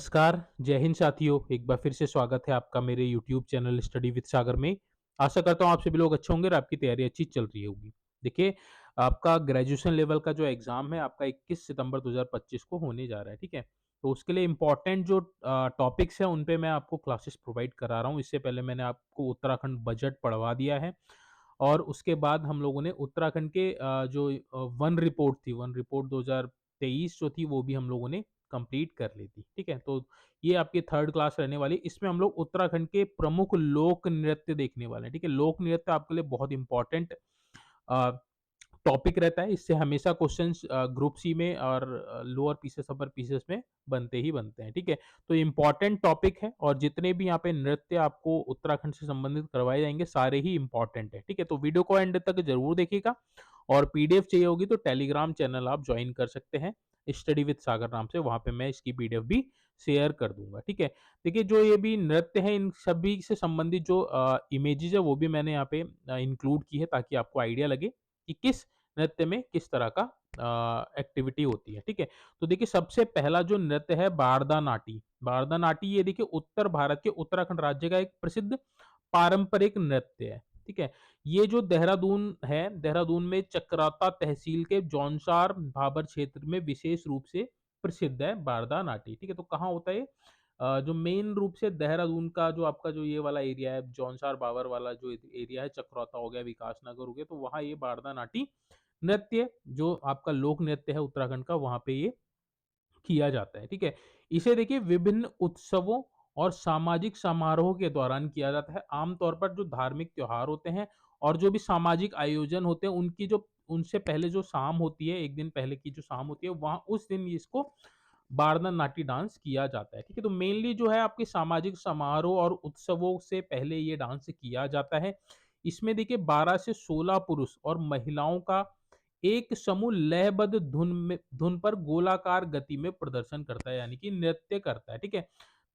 नमस्कार, जय हिंद साथियों। एक बार फिर से स्वागत है आपका मेरे यूट्यूब चैनल स्टडी विद सागर में। आशा करता हूँ आप सभी लोग अच्छे होंगे और आपकी तैयारी अच्छी चल रही होगी। देखिए, आपका ग्रेजुएशन लेवल का जो एग्ज़ाम है आपका 21 सितंबर 2025 को होने जा रहा है, ठीक है? तो उसके लिए इम्पोर्टेंट जो टॉपिक्स हैं उन पे मैं आपको क्लासेस प्रोवाइड करा रहा हूँ। इससे पहले मैंने आपको उत्तराखंड बजट पढ़वा दिया है और उसके बाद हम लोगों ने उत्तराखंड के जो वन रिपोर्ट थी, वन रिपोर्ट 2023 जो थी वो भी हम लोगों ने कंप्लीट कर ली थी, ठीक है? तो ये आपकी थर्ड क्लास रहने वाली है। इसमें हम लोग उत्तराखंड के प्रमुख लोक नृत्य देखने वाले हैं, ठीक है? लोक नृत्य आपके लिए बहुत इम्पोर्टेंट अ, टॉपिक रहता है। इससे हमेशा क्वेश्चंस ग्रुप सी में और लोअर पीसेस, अपर पीसेस में बनते ही बनते हैं, ठीक है? तो इम्पोर्टेंट टॉपिक है और जितने भी यहाँ पे नृत्य आपको उत्तराखंड से संबंधित करवाए जाएँगे, सारे ही इम्पोर्टेंट हैं, ठीक है? तो वीडियो को एंड तक ज़रूर देखिएगा और पीडीएफ चाहिए होगी तो टेलीग्राम चैनल आप जॉइन कर सकते हैं, स्टडी विद सागर नाम से। वहाँ पे मैं इसकी पीडीएफ भी शेयर कर दूँगा, ठीक है? देखिए, जो ये भी नृत्य हैं, इन सभी से संबंधित जो इमेजेस है, वो भी मैंने यहाँ पे इंक्लूड की है ताकि आपको आइडिया लगे कि किस नृत्य में किस तरह का एक्टिविटी होती है, ठीक है? तो देखिए, सबसे पहला जो नृत्य है बारदा नाटी। बारदा नाटी ये देखिए उत्तर भारत के उत्तराखंड राज्य का एक प्रसिद्ध पारंपरिक नृत्य है, ठीक है? ये जो देहरादून है, देहरादून में चकराता तहसील के जौनसार भाबर क्षेत्र में विशेष रूप से प्रसिद्ध है बारदा नाटी, ठीक है? तो कहाँ होता है ये? जो मेन रूप से देहरादून का जो आपका जो ये वाला एरिया है, जौनसार भाबर वाला जो एरिया है, चकराता हो गया, विकास नगर हो गया, तो वहाँ ये बारदा नाटी नृत्य जो आपका लोक नृत्य है उत्तराखंड का, वहाँ पे ये किया जाता है, ठीक है? इसे देखिए विभिन्न उत्सवों और सामाजिक समारोह के दौरान किया जाता है। आम तौर पर जो धार्मिक त्योहार होते हैं और जो भी सामाजिक आयोजन होते हैं, उनकी जो उनसे पहले जो शाम होती है, 1 दिन पहले की जो शाम होती है, वहाँ उस दिन इसको बारदा नाटी डांस किया जाता है, ठीक है? तो मेनली जो है आपके सामाजिक समारोह और उत्सवों से पहले ये डांस किया जाता है। इसमें देखिए 12 से 16 पुरुष और महिलाओं का एक समूह लयबद्ध धुन पर गोलाकार गति में प्रदर्शन करता है, यानी कि नृत्य करता है, ठीक है?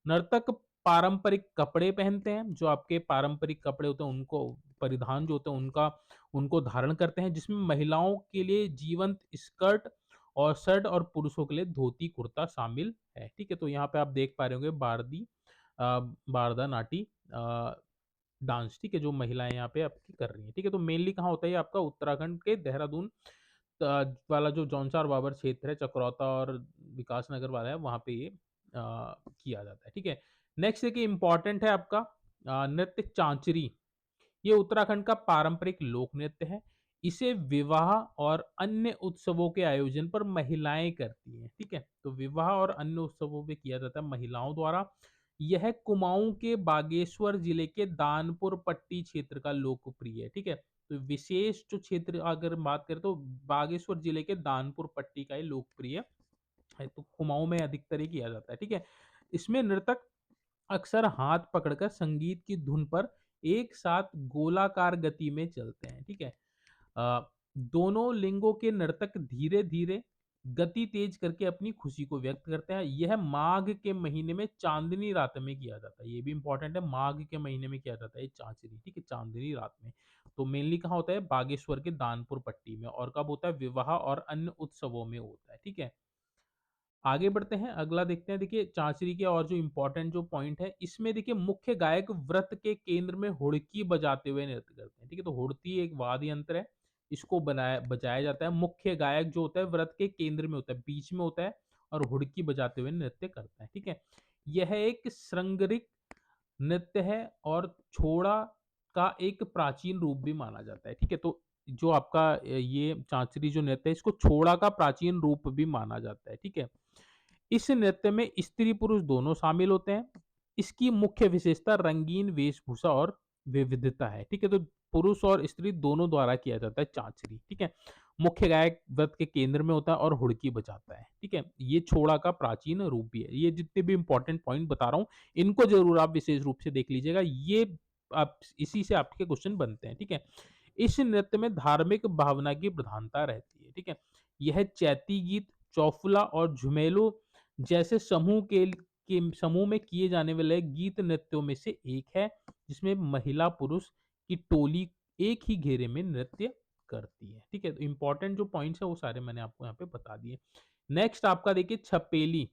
नर्तक पारंपरिक कपड़े पहनते हैं, जो आपके पारंपरिक कपड़े होते हैं उनको परिधान जो होते हैं उनका उनको धारण करते हैं, जिसमें महिलाओं के लिए जीवंत स्कर्ट और शर्ट और पुरुषों के लिए धोती कुर्ता शामिल है, ठीक है? तो यहाँ पे आप देख पा रहे होंगे बारदा नाटी अ, डांस, ठीक है? जो महिलाएँ यहाँ पे आपकी कर रही हैं, ठीक है? तो मेनली कहाँ होता है ये आपका उत्तराखंड के देहरादून वाला जो जौनसार बाबर क्षेत्र है, चकरौता और विकास नगर वाला है, वहाँ पे ये किया जाता है, ठीक है? नेक्स्ट देखिए इम्पोर्टेंट है आपका नृत्य चांचरी। ये उत्तराखंड का पारंपरिक लोक नृत्य है। इसे विवाह और अन्य उत्सवों के आयोजन पर महिलाएं करती हैं, ठीक है? तो विवाह और अन्य उत्सवों पे किया जाता है महिलाओं द्वारा। यह कुमाऊं के बागेश्वर जिले के दानपुर पट्टी क्षेत्र का लोकप्रिय है, ठीक है? तो विशेष जो क्षेत्र अगर बात करें तो बागेश्वर जिले के दानपुर पट्टी का ये लोकप्रिय है, तो कुमाऊं में अधिकतर ये किया जाता है, ठीक है? इसमें नृतक अक्सर हाथ पकड़कर संगीत की धुन पर एक साथ गोलाकार गति में चलते हैं, ठीक है? दोनों लिंगों के नर्तक धीरे-धीरे गति तेज करके अपनी खुशी को व्यक्त करते हैं। यह माघ के महीने में चांदनी रात में किया जाता है। ये भी इम्पोर्टेंट है, माघ के महीने में किया जाता है ये चांचरी, ठीक है? चांदनी रात में। तो मेनली कहाँ होता है? बागेश्वर के दानपुर पट्टी में। और कब होता है? विवाह और अन्य उत्सवों में होता है, ठीक है? आगे बढ़ते हैं, अगला देखते हैं। देखिए चांचरी के और जो इम्पोर्टेंट जो पॉइंट है, इसमें देखिए मुख्य गायक व्रत के केंद्र में हुड़की बजाते हुए नृत्य करते हैं, ठीक है? तो हुड़की एक वाद्य यंत्र है, इसको बनाया बजाया जाता है। मुख्य गायक जो होता है व्रत के केंद्र में होता है, बीच में होता है और हुड़की बजाते हुए नृत्य करता है, ठीक है? यह एक श्रृंगारिक नृत्य है और छोड़ा का एक प्राचीन रूप भी माना जाता है, ठीक है? तो जो आपका ये चांचरी जो नृत्य है, इसको छोड़ा का प्राचीन रूप भी माना जाता है, ठीक है? इस नृत्य में स्त्री-पुरुष दोनों शामिल होते हैं। इसकी मुख्य विशेषता रंगीन वेशभूषा और विविधता है, ठीक है? तो पुरुष और स्त्री दोनों द्वारा किया जाता है चांचरी, ठीक है? मुख्य गायक व्रत के केंद्र में होता है और हुड़की बजाता है, ठीक है? ये छोड़ा का प्राचीन रूप भी है। ये जितने भी इम्पोर्टेंट पॉइंट बता रहा हूँ, इनको ज़रूर आप विशेष रूप से देख लीजिएगा। ये आप इसी से आपके क्वेश्चन बनते हैं, ठीक है? इस नृत्य में धार्मिक भावना की प्रधानता रहती है, ठीक है? यह चैती गीत, चौफुला और झुमेलो जैसे समूह में किए जाने वाले गीत नृत्यों में से एक है, जिसमें महिला पुरुष की टोली एक ही घेरे में नृत्य करती है, ठीक है? तो इंपॉर्टेंट जो पॉइंट्स है वो सारे मैंने आपको यहाँ पे बता दिए। नेक्स्ट आपका देखिए छपेली।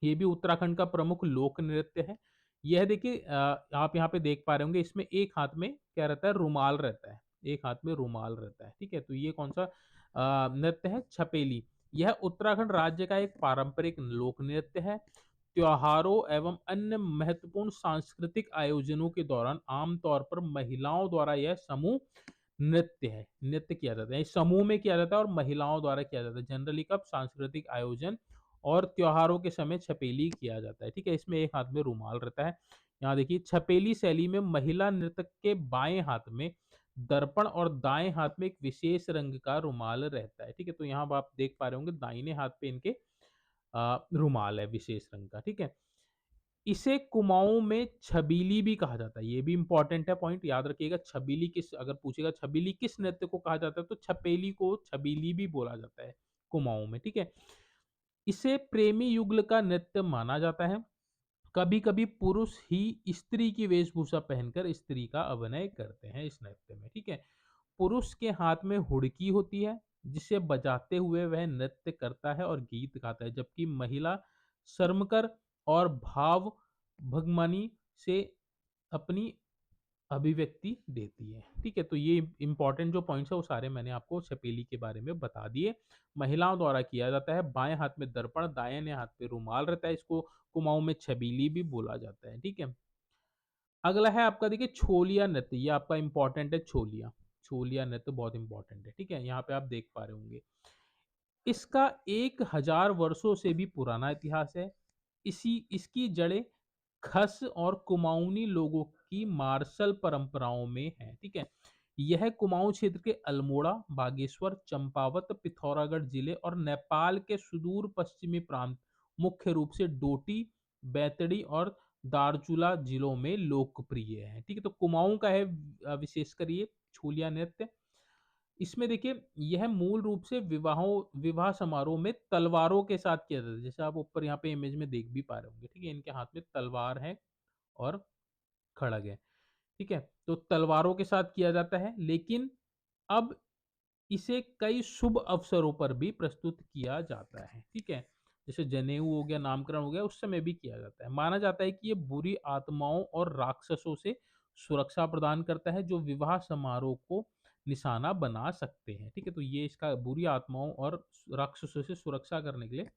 ये भी उत्तराखंड का प्रमुख लोक नृत्य है। यह देखिए आप यहाँ पे देख पा रहे होंगे, इसमें एक हाथ में क्या रहता है, रुमाल रहता है। एक हाथ में रुमाल रहता है, ठीक है? तो ये कौन-सा नृत्य है? छपेली। यह उत्तराखंड राज्य का एक पारंपरिक लोक नृत्य है। त्योहारों एवं अन्य महत्वपूर्ण सांस्कृतिक आयोजनों के दौरान आम तौर पर महिलाओं द्वारा यह समूह नृत्य है, नृत्य किया जाता है। इस समूह में किया जाता है और महिलाओं द्वारा किया जाता है। जनरली कब? सांस्कृतिक आयोजन और त्योहारों के समय छपेली किया जाता है, ठीक है? इसमें एक हाथ में रुमाल रहता है। यहाँ देखिए छपेली शैली में महिला नर्तक के बाएँ हाथ में दर्पण और दाएँ हाथ में एक विशेष रंग का रुमाल रहता है, ठीक है? तो यहाँ अब आप देख पा रहे होंगे दाहिने हाथ पे इनके रुमाल है विशेष रंग का, ठीक है? इसे कुमाऊँ में छबीली भी कहा जाता है, ये भी इम्पोर्टेंट है पॉइंट याद रखिएगा। छबीली किस अगर पूछेगा छबीली किस नृत्य को कहा जाता है, तो छपेली को छबीली भी बोला जाता है कुमाऊँ में, ठीक है? इसे प्रेमी युगल का नृत्य माना जाता है। कभी-कभी पुरुष ही स्त्री की वेशभूषा पहनकर स्त्री का अभिनय करते हैं इस नृत्य में, ठीक है? पुरुष के हाथ में हुड़की होती है, जिसे बजाते हुए वह नृत्य करता है और गीत गाता है, जबकि महिला शर्मकर और भाव भगमनी से अपनी अभिव्यक्ति देती है, ठीक है? तो ये इम्पोर्टेंट जो पॉइंट्स है वो सारे मैंने आपको छपेली के बारे में बता दिए। महिलाओं द्वारा किया जाता है, बाएँ हाथ में दर्पण, दाहिने हाथ पे रुमाल रहता है, इसको कुमाऊँ में छबीली भी बोला जाता है, ठीक है? अगला है आपका देखिए छोलिया नृत्य, ये आपका इम्पोर्टेंट है छोलिया। छोलिया नृत्य बहुत इम्पोर्टेंट है, ठीक है? यहाँ पे आप देख पा रहे होंगे। इसका 1000 वर्षों से भी पुराना इतिहास है। इसकी जड़ें खस और कुमाऊनी लोगों की मार्शल परंपराओं में है, ठीक है? यह कुमाऊं क्षेत्र के अल्मोड़ा, बागेश्वर, चंपावत, पिथौरागढ़ जिले और नेपाल के सुदूर पश्चिमी प्रांत, मुख्य रूप से डोटी, बैतडी और दार्चुला जिलों में लोकप्रिय है, ठीक है? तो कुमाऊं का है विशेषकर ये छोलिया नृत्य। इसमें देखिए यह मूल रूप से विवाह समारोह में तलवारों के साथ किया जाता है। जैसे आप ऊपर यहाँ पे इमेज में देख भी पा रहे होंगे, ठीक है? इनके हाथ में तलवार है और खड़ग है, ठीक है? तो तलवारों के साथ किया जाता है, लेकिन अब इसे कई शुभ अवसरों पर भी प्रस्तुत किया जाता है, ठीक है? जैसे जनेऊ हो गया, नामकरण हो गया, उस समय भी किया जाता है। माना जाता है कि ये बुरी आत्माओं और राक्षसों से सुरक्षा प्रदान करता है, जो विवाह समारोह को निशाना बना सकते हैं, ठीक है? तो ये इसका बुरी आत्माओं और राक्षसों से सुरक्षा करने के लिए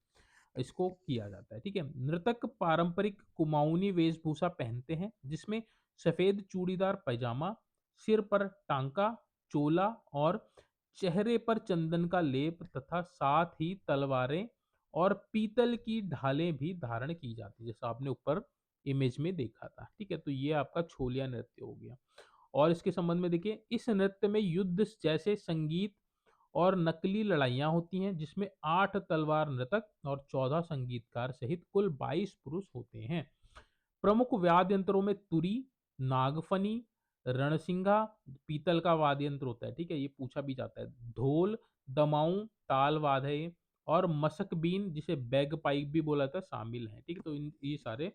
इसको किया जाता है, ठीक है? नृतक पारंपरिक कुमाऊनी वेशभूषा पहनते हैं, जिसमें सफेद चूड़ीदार पैजामा, सिर पर टांका, चोला और चेहरे पर चंदन का लेप तथा साथ ही तलवारें और पीतल की ढालें भी धारण की जाती है, जैसा आपने ऊपर इमेज में देखा था, ठीक है? तो ये आपका छोलिया नृत्य हो गया। और इसके संबंध में देखिए इस नृत्य में युद्ध जैसे संगीत और नकली लड़ाइयाँ होती हैं, जिसमें 8 तलवार नृतक और 14 संगीतकार सहित कुल 22 पुरुष होते हैं। प्रमुख वाद्य यंत्रों में तुरी, नागफनी, रणसिंघा, पीतल का वाद्य यंत्र होता है, ठीक है? ये पूछा भी जाता है। ढोल, दमाऊं, ताल वाद्य और मसक बीन, जिसे बैग पाइप भी बोला जाता है, शामिल हैं, ठीक है? तो इन ये सारे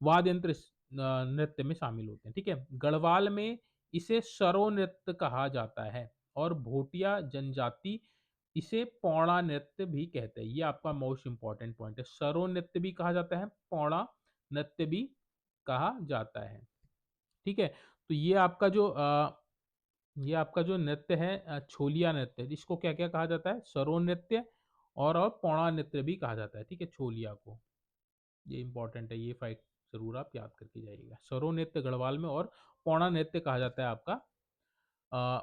वाद्य यंत्र इस नृत्य में शामिल होते हैं, ठीक है? गढ़वाल में इसे सरो नृत्य कहा जाता है और भोटिया जनजाति इसे पौड़ा नृत्य भी कहते हैं। ये आपका मोस्ट इंपॉर्टेंट पॉइंट है। सरो नृत्य भी कहा जाता है, पौड़ा नृत्य भी कहा जाता है, ठीक है? तो ये आपका जो नृत्य है छोलिया नृत्य, इसको क्या-क्या कहा जाता है? सरो नृत्य और पौड़ा नृत्य भी कहा जाता है, ठीक है? छोलिया को। ये इंपॉर्टेंट है, ये फैक्ट ज़रूर आप याद करके जाइएगा। सरो नृत्य गढ़वाल में और पौड़ा नृत्य कहा जाता है आपका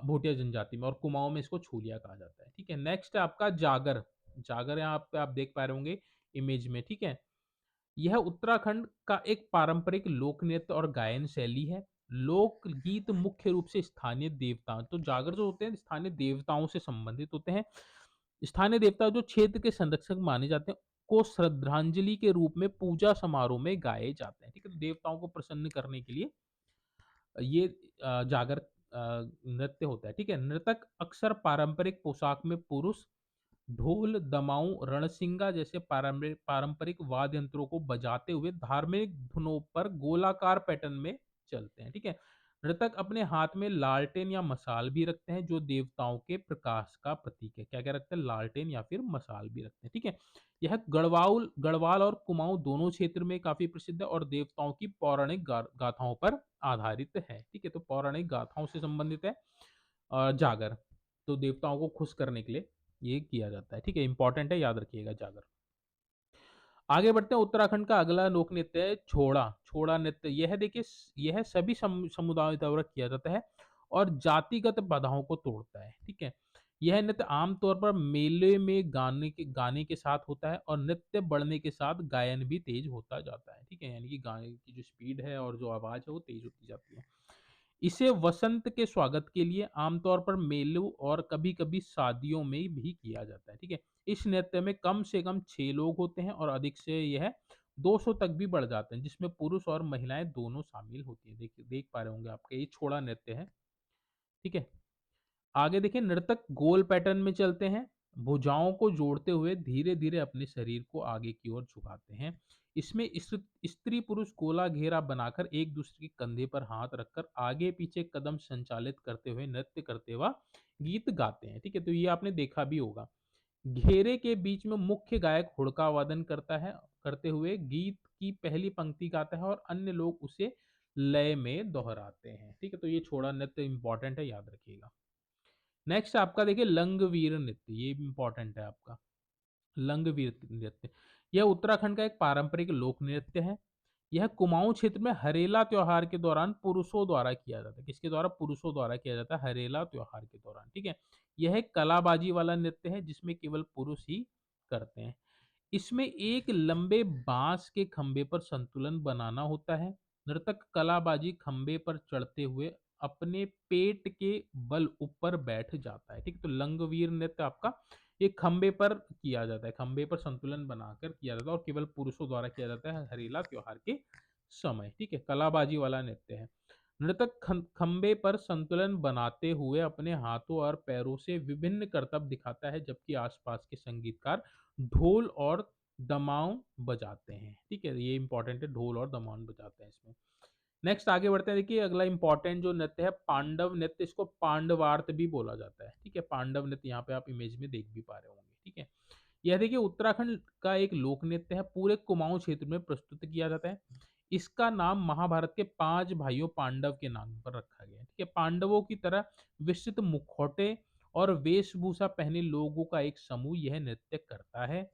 भोटिया जनजाति में, और कुमाऊँ में इसको छोलिया कहा जाता है, ठीक है? नेक्स्ट है आपका जागर। जागर यहाँ पे आप देख पा रहे होंगे इमेज में, ठीक है? यह उत्तराखंड का एक पारंपरिक लोक नृत्य और गायन शैली है। लोकगीत मुख्य रूप से स्थानीय देवता, तो जागर जो होते हैं स्थानीय देवताओं से संबंधित होते हैं। स्थानीय देवता जो क्षेत्र के संरक्षक माने जाते हैं, को श्रद्धांजलि के रूप में पूजा समारोह में गाए जाते हैं, ठीक है? तो देवताओं को प्रसन्न करने के लिए ये जागर नृत्य होता है, ठीक है? नृतक अक्सर पारंपरिक पोशाक में पुरुष ढोल, दमाऊं, रणसिंगा जैसे पारंपरिक पारंपरिक वाद्य यंत्रों को बजाते हुए धार्मिक धुनों पर गोलाकार पैटर्न में चलते हैं, ठीक है? नृतक अपने हाथ में लालटेन या मशाल भी रखते हैं जो देवताओं के प्रकाश का प्रतीक है। क्या क्या रखते हैं? लालटेन या फिर मशाल भी रखते हैं। ठीक है, यह गढ़वाल और कुमाऊं दोनों क्षेत्र में काफी प्रसिद्ध है और देवताओं की पौराणिक गाथाओं पर आधारित है। ठीक है, तो पौराणिक गाथाओं से संबंधित है। जागर, तो देवताओं को खुश करने के लिए ये किया जाता है। ठीक है, इंपॉर्टेंट है, याद रखिएगा जागर। आगे बढ़ते हैं, उत्तराखंड का अगला लोक नृत्य है छोड़ा। छोड़ा नृत्य, यह देखिए यह सभी समुदायों द्वारा किया जाता है और जातिगत बाधाओं को तोड़ता है। ठीक है, यह नृत्य आमतौर पर मेले में गाने के साथ होता है और नृत्य बढ़ने के साथ गायन भी तेज होता जाता है। ठीक है, यानी कि गाने की जो स्पीड है और जो आवाज है वो तेज होती जाती है। इसे वसंत के स्वागत के लिए आमतौर पर मेलों और कभी-कभी शादियों में भी किया जाता है। ठीक है, इस नृत्य में कम से कम 6 लोग होते हैं और अधिक से यह 200 तक भी बढ़ जाते हैं, जिसमें पुरुष और महिलाएं दोनों शामिल होती हैं। देखिए, देख पा रहे होंगे आपके, ये छोड़ा नृत्य है। ठीक है, आगे देखिए, नर्तक गोल पैटर्न में चलते हैं, भुजाओं को जोड़ते हुए धीरे धीरे अपने शरीर को आगे की ओर झुकाते हैं। इसमें स्त्री पुरुष गोला घेरा बनाकर एक दूसरे के कंधे पर हाथ रखकर आगे पीछे कदम संचालित करते हुए नृत्य करते हुए गीत गाते हैं। ठीक है, तो ये आपने देखा भी होगा। घेरे के बीच में मुख्य गायक हुड़का वादन करता है, करते हुए गीत की पहली पंक्ति गाता है और अन्य लोग उसे लय में दोहराते हैं। ठीक है, तो ये छोड़ा नृत्य इंपॉर्टेंट है, याद रखिएगा। नेक्स्ट आपका देखिए लंगवीर नृत्य, ये भी इंपॉर्टेंट है आपका। लंगवीर नृत्य, यह उत्तराखंड का एक पारंपरिक लोक नृत्य है। यह कुमाऊं क्षेत्र में हरेला त्योहार के दौरान पुरुषों द्वारा किया जाता है। किसके द्वारा? पुरुषों द्वारा किया जाता है हरेला त्योहार के दौरान। ठीक है, यह एक कलाबाजी वाला नृत्य है जिसमें केवल पुरुष ही करते हैं। इसमें एक लंबे बांस के खंभे पर संतुलन बनाना होता है। नर्तक कलाबाजी खंभे पर चढ़ते हुए अपने पेट के बल ऊपर बैठ जाता है। ठीक है, तो लंगवीर नृत्य आपका एक खंभे पर किया जाता है, खंभे पर संतुलन बनाकर किया जाता है और केवल पुरुषों द्वारा किया जाता है हरेला त्योहार के समय। ठीक है, कलाबाजी वाला नृत्य है। नृतक खंबे पर संतुलन बनाते हुए अपने हाथों और पैरों से विभिन्न करतब दिखाता है, जबकि आसपास के संगीतकार ढोल और दमाऊं बजाते हैं। ठीक है, ये इंपॉर्टेंट है, ढोल और दमाऊं बजाते हैं इसमें। नेक्स्ट आगे बढ़ते हैं, देखिए अगला इंपॉर्टेंट जो नृत्य है पांडव नृत्य, इसको पांडवार्त भी बोला जाता है। ठीक है, पांडव नृत्य यहाँ पे आप इमेज में देख भी पा रहे होंगे। ठीक है, यह देखिए उत्तराखंड का एक लोक नृत्य है, पूरे कुमाऊं क्षेत्र में प्रस्तुत किया जाता है। इसका नाम महाभारत के 5 भाइयों पांडव के नाम पर रखा गया है। ठीक है, पांडवों की तरह विस्तृत मुखौटे और वेशभूषा पहने लोगों का एक समूह यह नृत्य करता है।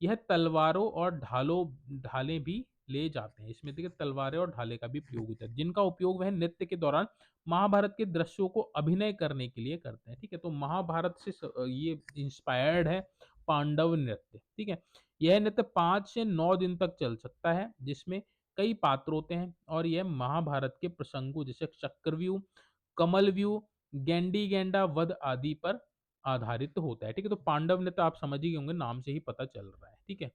यह तलवारों और ढालें भी ले जाते हैं। इसमें देखिए तलवारें और ढाले का भी प्रयोग होता है, जिनका उपयोग वह नृत्य के दौरान महाभारत के दृश्यों को अभिनय करने के लिए करते हैं। ठीक है, तो महाभारत से ये इंस्पायर्ड है पांडव नृत्य। ठीक है, यह नृत्य 5 से 9 दिन तक चल सकता है, जिसमें कई पात्र होते हैं और यह महाभारत के प्रसंगों जैसे चक्रव्यूह, कमलव्यूह, गेंडी गेंडा वध आदि पर आधारित होता है। ठीक है, तो पांडव नृत्य आप समझ ही गए होंगे, नाम से ही पता चल रहा है। ठीक है,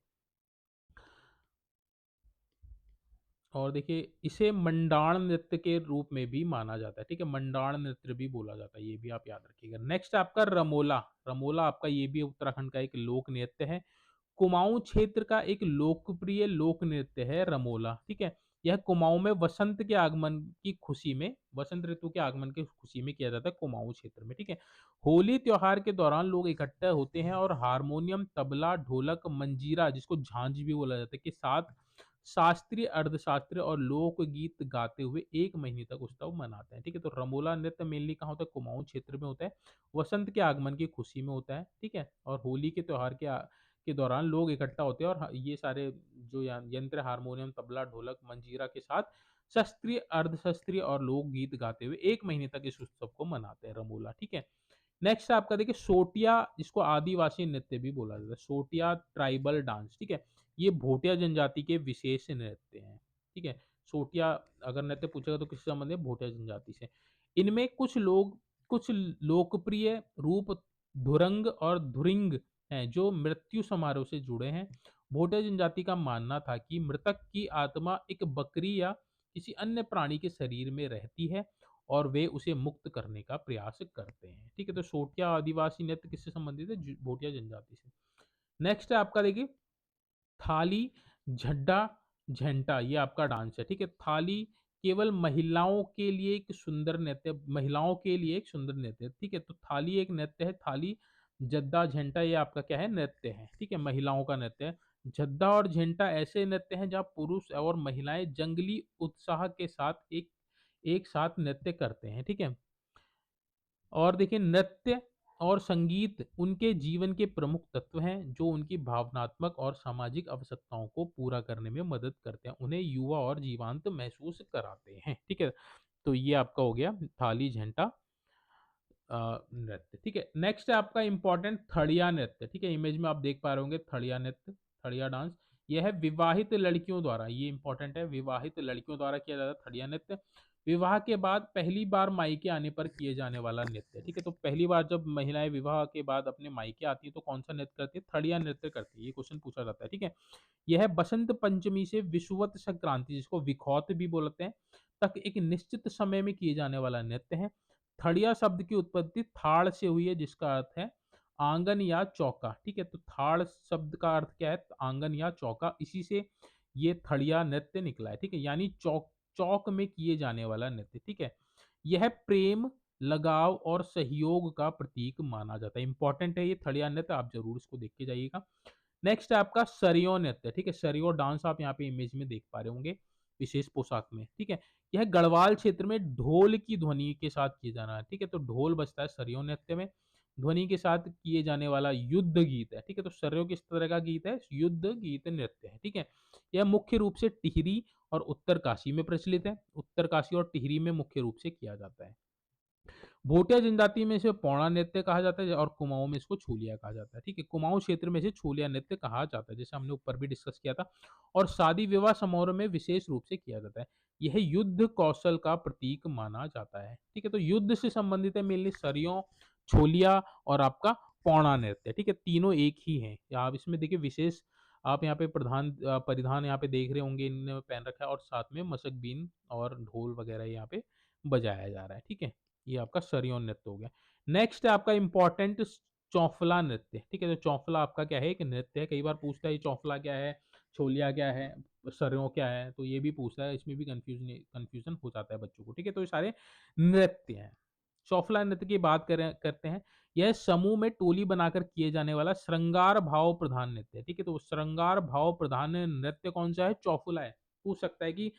और देखिए इसे मंडाण नृत्य के रूप में भी माना जाता है। ठीक है, मंडाण नृत्य भी बोला जाता है, ये भी आप याद रखिएगा। नेक्स्ट आपका रमोला। रमोला आपका ये भी उत्तराखंड का एक लोक नृत्य है। कुमाऊं क्षेत्र का एक लोकप्रिय लोक नृत्य है रमोला। ठीक है, यह कुमाऊं में वसंत ऋतु के आगमन की खुशी में किया जाता है कुमाऊं क्षेत्र में। ठीक है, होली त्योहार के दौरान लोग इकट्ठे होते हैं और हारमोनियम, तबला, ढोलक, मंजीरा जिसको झांझ भी बोला जाता है के साथ शास्त्रीय, अर्धशास्त्रीय और लोक गीत गाते हुए 1 महीने तक उत्सव मनाते हैं। ठीक है, तो रमोला नृत्य मेनली कहाँ होता है? कुमाऊं क्षेत्र में होता है, वसंत के आगमन की खुशी में होता है। ठीक है, और होली के त्योहार के दौरान लोग इकट्ठा होते हैं और ये सारे जो यंत्र हारमोनियम, तबला, ढोलक, मंजीरा के साथ शास्त्रीय, अर्धशास्त्रीय और लोक गीत गाते हुए 1 महीने तक इस उत्सव को मनाते हैं रमोला। ठीक है, नेक्स्ट आपका देखिए सोटिया, जिसको आदिवासी नृत्य भी बोला जाता है, सोटिया ट्राइबल डांस। ठीक है, ये भोटिया जनजाति के विशेष नृत्य हैं। ठीक है, सोटिया अगर नृत्य पूछेगा तो किससे संबंधित है? भोटिया जनजाति से। इनमें कुछ लोकप्रिय रूप धुरंग और धुरिंग हैं जो मृत्यु समारोह से जुड़े हैं। भोटिया जनजाति का मानना था कि मृतक की आत्मा एक बकरी या किसी अन्य प्राणी के शरीर में रहती है और वे उसे मुक्त करने का प्रयास करते हैं। ठीक है, तो सोटिया आदिवासी नृत्य किससे संबंधित है? भोटिया जनजाति से। नेक्स्ट है आपका देखिए थाली झड्डा झंटा, ये आपका डांस है। ठीक है, थाली केवल महिलाओं के लिए एक सुंदर नृत्य, महिलाओं के लिए एक सुंदर नृत्य, ठीक है? तो थाली एक नृत्य है, थाली, जद्दा, झंटा ये आपका क्या है? नृत्य है, ठीक है? महिलाओं का नृत्य है। जद्दा और झंटा ऐसे नृत्य हैं जहाँ पुरुष और महिलाएँ जंगली उत्साह के साथ एक साथ नृत्य करते हैं, ठीक है? और देखिए नृत्य और संगीत उनके जीवन के प्रमुख तत्व हैं जो उनकी भावनात्मक और सामाजिक आवश्यकताओं को पूरा करने में मदद करते हैं। उन्हें युवा और जीवंत महसूस कराते हैं, ठीक है? तो ये आपका हो गया थाली झंटा नृत्य, ठीक है। नेक्स्ट है आपका इंपॉर्टेंट थड़िया नृत्य, ठीक है। इमेज में आप देख पा रहे होंगे थड़िया नृत्य, थड़िया डांस। यह है विवाहित लड़कियों द्वारा, ये इंपॉर्टेंट है, विवाहित लड़कियों द्वारा किया जाता है थड़िया नृत्य। विवाह के बाद पहली बार मायके आने पर किए जाने वाला नृत्य, ठीक है। तो पहली बार जब महिलाएं विवाह के बाद अपने मायके आती है तो कौन सा नृत्य करती है? थड़िया नृत्य करती है, ये क्वेश्चन पूछा जाता है, ठीक है। यह बसंत पंचमी से विषुवत संक्रांति, जिसको विखौत भी बोलते हैं, तक एक निश्चित समय में किए जाने वाला नृत्य है। थड़िया शब्द की उत्पत्ति थाड़ से हुई है, जिसका अर्थ है आंगन या चौका, ठीक है। तो थाड़ शब्द का अर्थ क्या है? आंगन या चौका, इसी से ये थड़िया नृत्य निकला है, ठीक है। यानी चौक, चौक में किए जाने वाला नृत्य, ठीक है। यह प्रेम, लगाव और सहयोग का प्रतीक माना जाता है। इंपॉर्टेंट है ये थड़िया नृत्य, आप जरूर इसको देख के जाइएगा। नेक्स्ट है आपका सरियो नृत्य, ठीक है। सरियो डांस आप यहाँ पे इमेज में देख पा रहे होंगे विशेष पोशाक में, ठीक है। यह गढ़वाल क्षेत्र में ढोल की ध्वनि के साथ किया जाना है, ठीक है। तो ढोल बजता है सरियो नृत्य में, ध्वनि के साथ किए जाने वाला युद्ध गीत है, ठीक है। तो सरियो किस तरह का गीत है? युद्ध गीत नृत्य है, ठीक है। यह मुख्य रूप से टिहरी और उत्तरकाशी में प्रचलित है, उत्तरकाशी और टिहरी में मुख्य रूप से किया जाता है। भोटिया जनजाति में इसे पौड़ा नृत्य कहा जाता है और कुमाऊं में इसको छूलिया कहा जाता है, ठीक है। कुमाऊं क्षेत्र में इसे छूलिया नृत्य कहा जाता है, जैसे हमने ऊपर भी डिस्कस किया था। और शादी विवाह समारोह में विशेष रूप से किया जाता है। यह युद्ध कौशल का प्रतीक माना जाता है, ठीक है। तो युद्ध से संबंधित है मेनली सरियों, छोलिया और आपका पौड़ा नृत्य, ठीक है। तीनों एक ही हैं। आप इसमें देखिए विशेष, आप यहाँ पे परिधान यहाँ पे देख रहे होंगे, इन्होंने पहन रखा है और साथ में मशक बीन और ढोल वगैरह यहाँ पे बजाया जा रहा है, ठीक है। ये आपका सरियों नृत्य हो गया। नेक्स्ट है आपका इंपॉर्टेंट चौफला नृत्य, ठीक है। तो चौफला आपका क्या है? एक नृत्य है। कई बार पूछता है ये चौफला क्या है, छोलिया क्या है, सरियों क्या है, तो ये भी पूछता है। इसमें भी कंफ्यूजन हो जाता है बच्चों को, ठीक है। तो ये सारे नृत्य हैं। चौफला नृत्य की बात करें करते हैं। यह समूह में टोली बनाकर किए जाने वाला श्रृंगार भाव प्रधान नृत्य है, ठीक है। तो श्रृंगार भाव प्रधान नृत्य कौन सा है? चौफला है। पूछ सकता है कि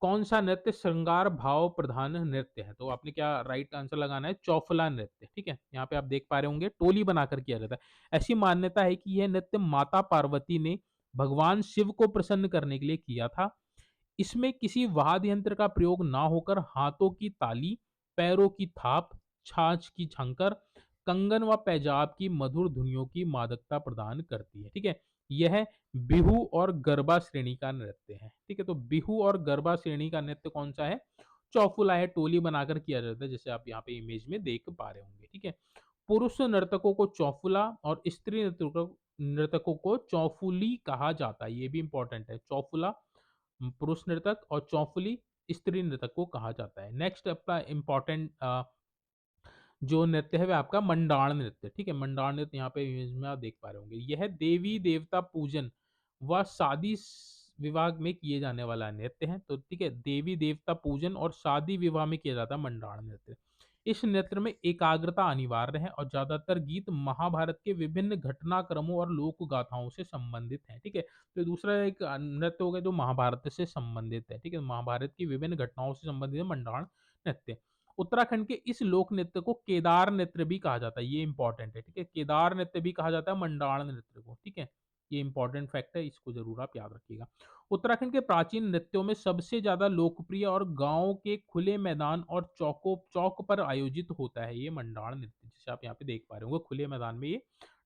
कौन सा नृत्य श्रृंगार भाव प्रधान नृत्य है? तो आपने क्या राइट आंसर लगाना है? चौफला नृत्य, ठीक है। यहाँ पे आप देख पा रहे होंगे टोली बनाकर किया जाता है। ऐसी मान्यता है कि यह नृत्य माता पार्वती ने भगवान शिव को प्रसन्न करने के लिए किया था। इसमें किसी वाद्य यंत्र का प्रयोग ना होकर हाथों की ताली, पैरों की थाप, छाछ की झंकर, कंगन व पैजाब की मधुर धुनियों की मादकता प्रदान करती है, ठीक है। यह बिहू और गरबा श्रेणी का नृत्य है, ठीक है। तो बिहू और गरबा श्रेणी का नृत्य कौन सा है? चौफुला है, टोली बनाकर किया जाता है, जैसे आप यहाँ पे इमेज में देख पा रहे होंगे, ठीक है। पुरुष नर्तकों को चौफुला और स्त्री नर्तकों को चौफुली कहा जाता है। ये भी इंपॉर्टेंट है। चौफुला पुरुष नर्तक और चौफुली स्त्री नर्तक को कहा जाता है। नेक्स्ट आपका इंपॉर्टेंट जो नृत्य है वह आपका मंडाण नृत्य, ठीक है। मंडाण नृत्य यहाँ पे इमेज में आप देख पा रहे होंगे। यह देवी देवता पूजन व शादी विवाह में किए जाने वाला नृत्य है। तो ठीक है, देवी देवता पूजन और शादी विवाह में किया जाता है मंडाण नृत्य। इस नृत्य में एकाग्रता अनिवार्य है और ज्यादातर गीत महाभारत के विभिन्न घटनाक्रमों और लोक गाथाओं से संबंधित हैं, ठीक है। तो दूसरा एक नृत्य हो गया जो महाभारत से संबंधित है, ठीक है। महाभारत की विभिन्न घटनाओं से संबंधित है मंडाण नृत्य। उत्तराखंड के इस लोक नृत्य को केदार नृत्य भी कहा जाता है, ये इंपॉर्टेंट है, ठीक है। केदार नृत्य भी कहा जाता है मंडाण नृत्य को, ठीक है। ये इंपॉर्टेंट फैक्ट है, इसको जरूर आप याद रखिएगा। उत्तराखंड के प्राचीन नृत्यों में सबसे ज्यादा लोकप्रिय और गांव के खुले मैदान और चौक पर आयोजित होता है ये मंडाण नृत्य, जिसे आप यहाँ पे देख पा रहे होंगे खुले मैदान में ये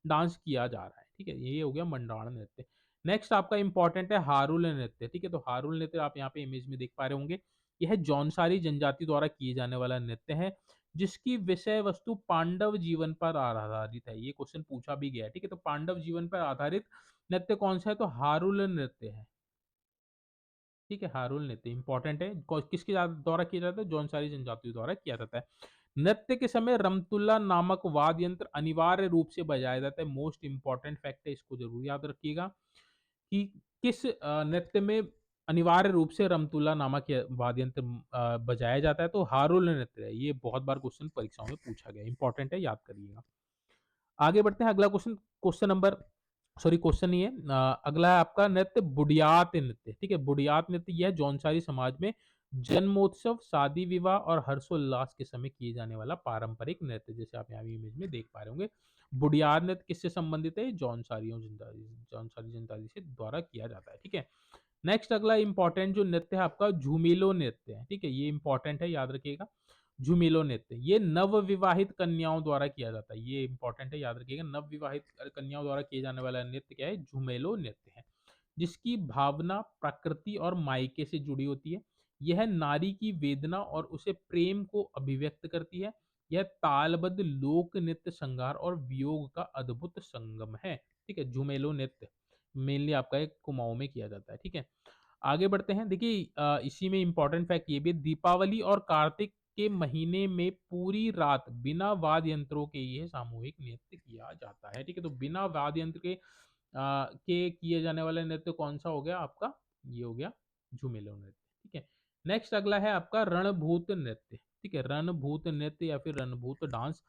डांस किया जा रहा है, ठीक है। ये हो गया मंडाण नृत्य। नेक्स्ट आपका इंपॉर्टेंट है हारुल नृत्य, ठीक है। तो हारुल नृत्य आप यहाँ पे इमेज में देख पा रहे होंगे। यह जौनसारी जनजाति द्वारा किए जाने वाला नृत्य है, जिसकी विषय वस्तु पांडव जीवन पर आधारित है। ये क्वेश्चन पूछा भी गया है, ठीक है। तो पांडव जीवन पर आधारित नृत्य कौन सा है? तो हारुल नृत्य है, ठीक है। हारुल नृत्य इंपॉर्टेंट है। किसके द्वारा किया जाता है? जौनसारी जनजाति द्वारा किया जाता है। नृत्य के समय रमतुल्ला नामक वाद्य यंत्र अनिवार्य रूप से बजाया जाता है। मोस्ट इंपॉर्टेंट फैक्ट है, इसको जरूर याद रखिएगा कि किस नृत्य में अनिवार्य रूप से रमतुल्ला नामक वाद्य यंत्र बजाया जाता है। तो हारुल नृत्य है, ये बहुत बार क्वेश्चन परीक्षाओं में पूछा गया है, इंपॉर्टेंट है, याद करिएगा। आगे बढ़ते हैं, अगला question, question number, sorry question नहीं है, अगला है आपका नृत्य बुडियात नृत्य, ठीक है। बुडियात नृत्य यह जौनसारी समाज में जन्मोत्सव, शादी विवाह और हर्षोल्लास के समय किए जाने वाला पारंपरिक नृत्य, जैसे आप यहाँ इमेज में देख पा रहे होंगे। बुडियात नृत्य किससे संबंधित है? जौनसारी जनता से द्वारा किया जाता है, ठीक है। नेक्स्ट अगला इंपॉर्टेंट जो नृत्य है आपका झूमिलो नृत्य है, ठीक है, ये इंपॉर्टेंट है, याद रखिएगा। झूमिलो नृत्य ये नव विवाहित कन्याओं द्वारा किया जाता है, ये इंपॉर्टेंट है, याद रखिएगा। नव विवाहित कन्याओं द्वारा किए जाने वाला नृत्य क्या है? झूमेलो नृत्य है, जिसकी भावना प्रकृति और मायके से जुड़ी होती है। यह नारी की वेदना और उसे प्रेम को अभिव्यक्त करती है। यह तालबद्ध लोक नृत्य श्रृंगार और वियोग का अद्भुत संगम है, ठीक है। झूमेलो नृत्य मेनली आपका एक कुमाऊं में किया जाता है, ठीक है। आगे बढ़ते हैं, देखिए इसी में इंपॉर्टेंट फैक्ट ये भी है, दीपावली और कार्तिक के महीने में पूरी रात बिना वाद्य यंत्रों के ये सामूहिक नृत्य किया जाता है, ठीक है। तो बिना वाद्य यंत्र के किए जाने वाला नृत्य कौन सा हो गया आपका? ये हो गया झूमेलो नृत्य, ठीक है। नेक्स्ट अगला है आपका रणभूत नृत्य, ठीक है। रणभूत नृत्य या फिर रणभूत डांस,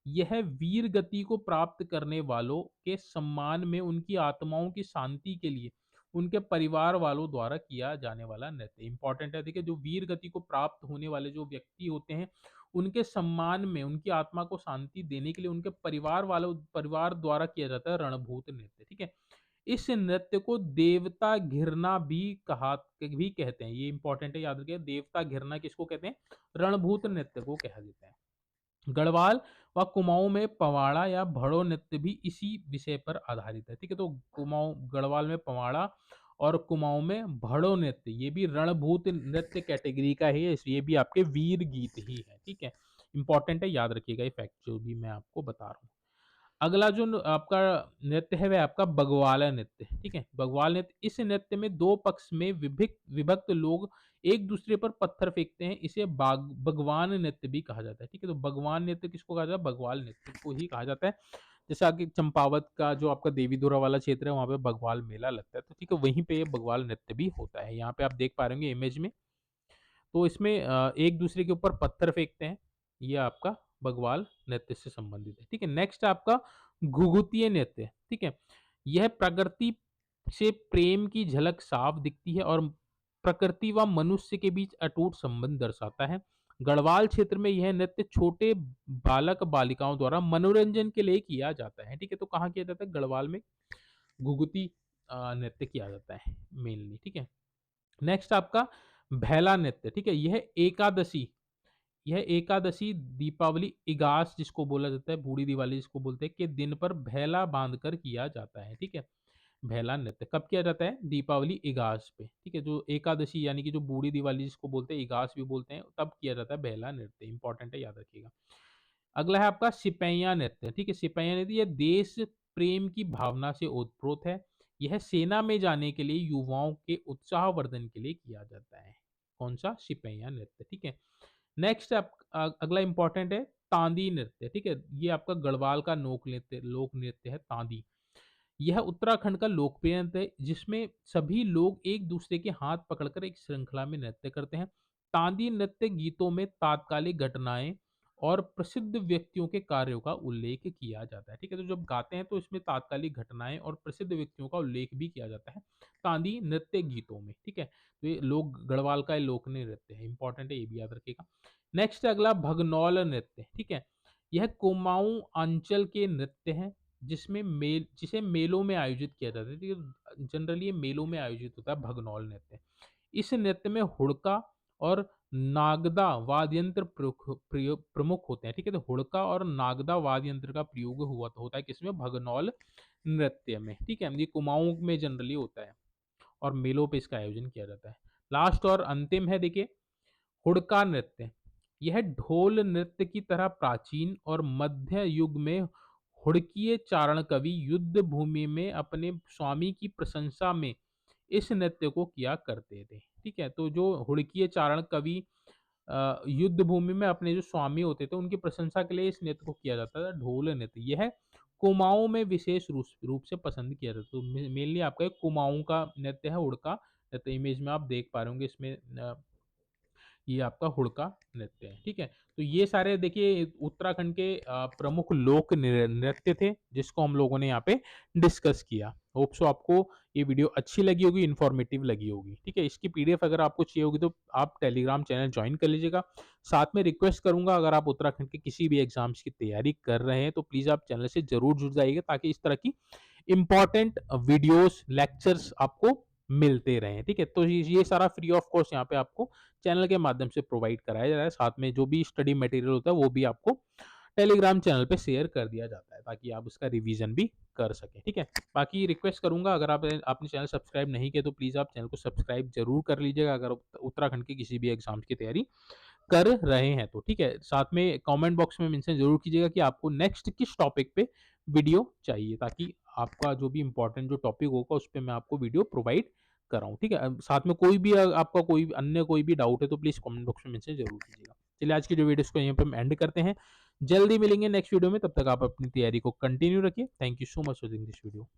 यह वीर गति को प्राप्त करने वालों के सम्मान में उनकी आत्माओं की शांति के लिए उनके परिवार वालों द्वारा किया जाने वाला नृत्य, इंपॉर्टेंट है। देखिए जो वीर गति को प्राप्त होने वाले जो व्यक्ति होते हैं, उनके सम्मान में उनकी आत्मा को शांति देने के लिए उनके परिवार द्वारा किया जाता है रणभूत नृत्य, ठीक है। इस नृत्य को देवता घिरना भी कहते हैं, ये इंपॉर्टेंट है, याद रखिए। देवता घिरना किसको कहते हैं? रणभूत नृत्य को कह देते हैं। गढ़वाल व कुमाऊं में पवाड़ा या भड़ो नृत्य भी इसी विषय पर आधारित है, ठीक है। तो कुमाऊं गढ़वाल में पवाड़ा और कुमाऊं में भड़ो नृत्य, ये भी रणभूत नृत्य कैटेगरी का है, ये भी आपके वीर गीत ही है, ठीक है। इंपॉर्टेंट है, याद रखिएगा ये फैक्ट जो भी मैं आपको बता रहा हूँ। अगला जो आपका नृत्य है वह आपका बग्वाला नृत्य, ठीक है। बग्वाल नृत्य, इस नृत्य में दो पक्ष में विभक्त लोग एक दूसरे पर पत्थर फेंकते हैं, इसे भगवान नृत्य भी कहा जाता है, ठीक है। तो भगवान नृत्य किसको कहा जाता है? बग्वाल नृत्य को ही कहा जाता है। जैसे आगे चंपावत का जो आपका देवीधुरा वाला क्षेत्र है, वहां पे बग्वाल मेला लगता है, तो ठीक है, वहीं पे ये बग्वाल नृत्य भी होता है। यहाँ पे आप देख पा रहे होंगे इमेज में, तो इसमें एक दूसरे के ऊपर पत्थर फेंकते हैं, ये आपका बग्वाल नृत्य से संबंधित है, ठीक है। नेक्स्ट आपका घुघुतिया नृत्य, ठीक है। यह प्रकृति से प्रेम की झलक साफ दिखती है और प्रकृति व मनुष्य के बीच अटूट संबंध दर्शाता है। गढ़वाल क्षेत्र में यह नृत्य छोटे बालक बालिकाओं द्वारा मनोरंजन के लिए किया जाता है, ठीक है। तो कहाँ किया जाता है? गढ़वाल में घुघुती नृत्य किया जाता है मेनली, ठीक है। नेक्स्ट आपका भैला नृत्य, ठीक है। यह एकादशी दीपावली इगास जिसको बोला जाता है, बूढ़ी दिवाली जिसको बोलते हैं, के दिन पर भैला बांधकर किया जाता है, ठीक है। भैला नृत्य कब किया जाता है? दीपावली इगास पे, ठीक है। जो एकादशी यानी कि जो बूढ़ी दिवाली जिसको बोलते हैं, इगास भी बोलते हैं, तब किया जाता है भैला नृत्य, इंपॉर्टेंट है, याद रखिएगा। अगला है आपका सिपैया नृत्य, ठीक है। सिपैया नृत्य यह देश प्रेम की भावना से ओतप्रोत है। यह सेना में जाने के लिए युवाओं के उत्साहवर्धन के लिए किया जाता है। कौन सा? सिपैया नृत्य, ठीक है। नेक्स्ट अगला इंपॉर्टेंट है तांदी नृत्य, ठीक है। ये आपका गढ़वाल का लोक नृत्य है तांदी। यह उत्तराखंड का लोकप्रिय नृत्य है, जिसमें सभी लोग एक दूसरे के हाथ पकड़कर एक श्रृंखला में नृत्य करते हैं। तांदी नृत्य गीतों में तात्कालिक घटनाएं और प्रसिद्ध व्यक्तियों के कार्यों का उल्लेख किया जाता है, ठीक है। तो जब गाते हैं तो इसमें तात्कालिक घटनाएं और प्रसिद्ध व्यक्तियों का उल्लेख भी किया जाता है तांदी नृत्य गीतों में, ठीक है। तो ये लोग गढ़वाल का लोक नृत्य है, इंपॉर्टेंट है, ये भी याद रखिएगा। नेक्स्ट अगला भगनौल नृत्य, ठीक है। यह कुमाऊं अंचल के नृत्य हैं, जिसे मेलों में आयोजित किया जाता है, ठीक है। जनरली ये मेलों में आयोजित होता है भगनौल नृत्य। इस नृत्य में हुड़का और नागदा वाद्य यंत्र प्रमुख होते हैं, ठीक है। तो हुड़का और नागदा वाद्य यंत्र का प्रयोग होता है किसमें? भगनौल नृत्य में, ठीक है। ये कुमाऊं में जनरली होता है और मेलों पे इसका आयोजन किया जाता है। लास्ट और अंतिम है, देखिए, हुड़का नृत्य। यह ढोल नृत्य की तरह प्राचीन और मध्य युग में हुड़कीय चारण कवि युद्ध भूमि में अपने स्वामी की प्रशंसा में इस नृत्य को किया करते थे, ठीक है। तो जो हुड़कीय चारण कवि युद्ध भूमि में अपने जो स्वामी होते थे उनकी प्रशंसा के लिए इस नृत्य को किया जाता था, ढोल नृत्य। यह कुमाऊं में विशेष रूप से पसंद किया जाता है। तो मेनली आपका एक कुमाऊं का नृत्य है हुड़का तो इमेज में आप देख पा रहे होंगे इसमें ये आपका हुड़का नृत्य है, ठीक है? तो ये सारे देखिए उत्तराखंड के प्रमुख लोक नृत्य थे, जिसको हम लोगों ने यहाँ पे डिस्कस किया। होप सो आपको ये वीडियो अच्छी लगी होगी, इन्फॉर्मेटिव लगी होगी, ठीक है? इसकी पीडीएफ अगर आपको चाहिए होगी तो आप टेलीग्राम चैनल जॉइन कर लीजिएगा। साथ में रिक्वेस्ट करूँगा, अगर आप उत्तराखंड के किसी भी एग्ज़ाम्स की तैयारी कर रहे हैं, तो प्लीज़ आप चैनल से ज़रूर जुड़ जाइएगा, ताकि इस तरह की इम्पोर्टेंट वीडियोस, लेक्चर्स आपको मिलते रहें, ठीक है? तो ये सारा फ्री ऑफ कॉस्ट यहाँ पे आपको चैनल के माध्यम से प्रोवाइड कराया जा रहा है। साथ में जो भी स्टडी मटेरियल होता है वो भी आपको टेलीग्राम चैनल पे शेयर कर दिया जाता है, ताकि आप उसका रिवीजन भी कर सकें, ठीक है? बाकी रिक्वेस्ट करूँगा, अगर आपने चैनल सब्सक्राइब नहीं किया तो प्लीज़ आप चैनल को सब्सक्राइब ज़रूर कर लीजिएगा, अगर उत्तराखंड के किसी भी एग्ज़ाम्स की तैयारी कर रहे हैं तो, ठीक है? साथ में कमेंट बॉक्स में मेंशन ज़रूर कीजिएगा कि आपको नेक्स्ट किस टॉपिक पे वीडियो चाहिए, ताकि आपका जो भी इम्पोर्टेंट जो टॉपिक होगा उस पे मैं आपको वीडियो प्रोवाइड कराऊँ, ठीक है? साथ में कोई भी आपका कोई अन्य कोई भी डाउट है तो प्लीज़ कमेंट बॉक्स में मेंशन ज़रूर कीजिएगा। चलिए आज की जो वीडियो इसको यहीं पे हम एंड करते हैं। जल्दी मिलेंगे नेक्स्ट वीडियो में, तब तक आप अपनी तैयारी को कंटिन्यू रखिए। Thank you so much for watching this video.